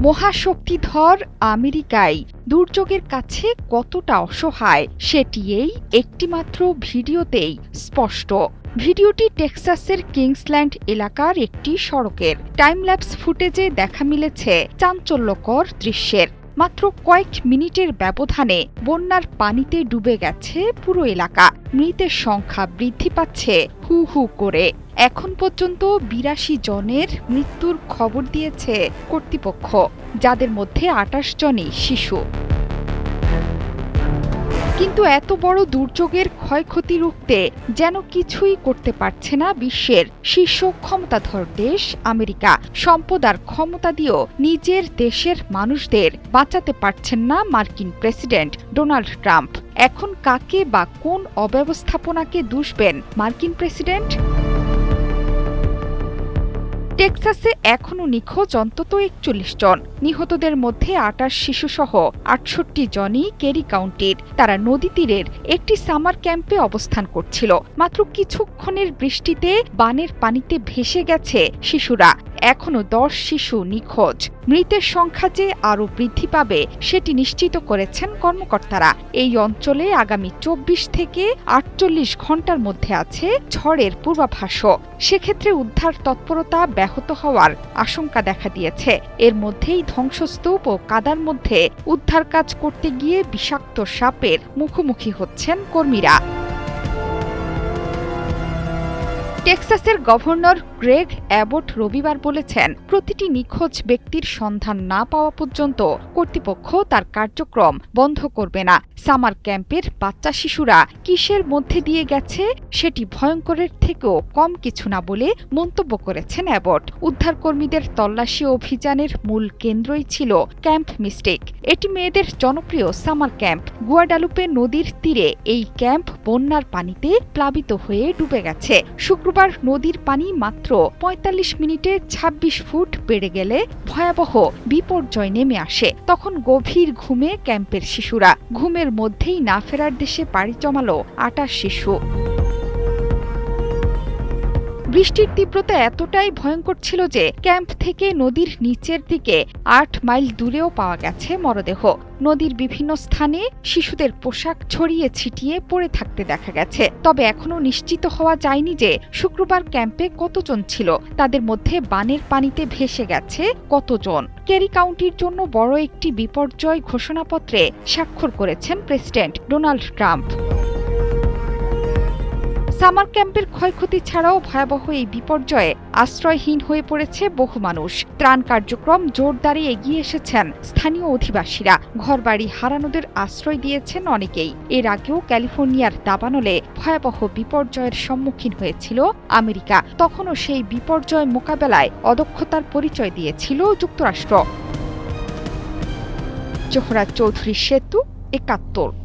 মহাশক্তিধর আমেরিকাই দুর্যোগের কাছে কতটা অসহায় সেটি এই একটিমাত্র ভিডিওতেই স্পষ্ট। ভিডিওটি টেক্সাসের কিংসল্যান্ড এলাকার একটি সড়কের টাইমল্যাপস ফুটেজে দেখা মিলেছে চাঞ্চল্যকর দৃশ্যের। মাত্র কয়েক মিনিটের ব্যবধানে বন্যার পানিতে ডুবে গেছে পুরো এলাকা। মৃতের সংখ্যা বৃদ্ধি পাচ্ছে হু হু করে। এখন পর্যন্ত ৮২ জনের মৃত্যুর খবর দিয়েছে কর্তৃপক্ষ, যাদের মধ্যে ২৮ জনই শিশু। কিন্তু এত বড় দুর্যোগের ক্ষয়ক্ষতি রুখতে যেন কিছুই করতে পারছে না বিশ্বের শীর্ষ ক্ষমতাধর দেশ আমেরিকা। সম্পদ আর ক্ষমতা দিয়েও নিজের দেশের মানুষদের বাঁচাতে পারছেন না মার্কিন প্রেসিডেন্ট ডোনাল্ড ট্রাম্প। এখন কাকে বা কোন অব্যবস্থাপনাকে দুষবেন মার্কিন প্রেসিডেন্ট? টেক্সাসে এখনও নিখোঁজ অন্তত ৪১ জন। নিহতদের মধ্যে ২৮ শিশুসহ ৬৮ জনই কেরি কাউন্টির। তারা নদী তীরের একটি সামার ক্যাম্পে অবস্থান করছিল। মাত্র কিছুক্ষণের বৃষ্টিতে বানের পানিতে ভেসে গেছে শিশুরা। এখনও ১০ শিশু নিখোঁজ। মৃতের সংখ্যা যে আরও বৃদ্ধি পাবে সেটি নিশ্চিত করেছেন কর্মকর্তারা। এই অঞ্চলে আগামী ২৪ থেকে ৪৮ ঘণ্টার মধ্যে আছে ঝড়ের পূর্বাভাসও। সেক্ষেত্রে উদ্ধার তৎপরতা ব্যাহত হওয়ার আশঙ্কা দেখা দিয়েছে। এর মধ্যেই ধ্বংসস্তূপ ও কাদার মধ্যে উদ্ধার কাজ করতে গিয়ে বিষাক্ত সাপের মুখোমুখি হচ্ছেন কর্মীরা। টেক্সাসের গভর্নর গ্রেগ অ্যাবট রবিবার বলেছেন, প্রতিটি নিখোঁজ ব্যক্তির সন্ধান না পাওয়া পর্যন্ত কর্তৃপক্ষ তার কার্যক্রম বন্ধ করবে না। সামার ক্যাম্পের বাচ্চা শিশুরা কিসের মধ্যে দিয়ে গেছে সেটি ভয়ঙ্করের থেকেও কম কিছু না বলে মন্তব্য করেছেন অ্যাবট। উদ্ধারকর্মীদের তল্লাশি অভিযানের মূল কেন্দ্রই ছিল ক্যাম্প মিস্টিক। এটি মেয়েদের জনপ্রিয় সামার ক্যাম্প। গুয়াডালুপে নদীর তীরে এই ক্যাম্প বন্যার পানিতে প্লাবিত হয়ে ডুবে গেছে। শুক্রবার নদীর পানি মাত্র ৪৫ মিনিটে ২৬ ফুট বেড়ে গেলে ভয়াবহ বিপর্যয় নেমে আসে। তখন গভীর ঘুমে ক্যাম্পের শিশুরা। ঘুমের মধ্যেই না ফেরার দেশে পাড়ি জমালো ২৮ শিশু। বৃষ্টির তীব্রতা এতটাই ভয়ঙ্কর ছিল যে ক্যাম্প থেকে নদীর নিচের দিকে ৮ মাইল দূরেও পাওয়া গেছে মরদেহ। নদীর বিভিন্ন স্থানে শিশুদের পোশাক ছড়িয়ে ছিটিয়ে পড়ে থাকতে দেখা গেছে। তবে এখনও নিশ্চিত হওয়া যায়নি যে শুক্রবার ক্যাম্পে কতজন ছিল, তাদের মধ্যে বানের পানিতে ভেসে গেছে কতজন। কেরি কাউন্টির জন্য বড় একটি বিপর্যয় ঘোষণাপত্রে স্বাক্ষর করেছেন প্রেসিডেন্ট ডোনাল্ড ট্রাম্প। সামার ক্যাম্পের ক্ষয়ক্ষতি ছাড়াও ভয়াবহ এই বিপর্যয়ে আশ্রয়হীন হয়ে পড়েছে বহু মানুষ। ত্রাণ কার্যক্রম জোরদারে এগিয়ে এসেছেন স্থানীয় অধিবাসীরা। ঘরবাড়ি হারানোদের আশ্রয় দিয়েছেন অনেকেই। এর আগেও ক্যালিফোর্নিয়ার দাবানলে ভয়াবহ বিপর্যয়ের সম্মুখীন হয়েছিল আমেরিকা। তখনও সেই বিপর্যয় মোকাবেলায় অদক্ষতার পরিচয় দিয়েছিল যুক্তরাষ্ট্র। জোহরা চৌধুরী সেতু, ৭১।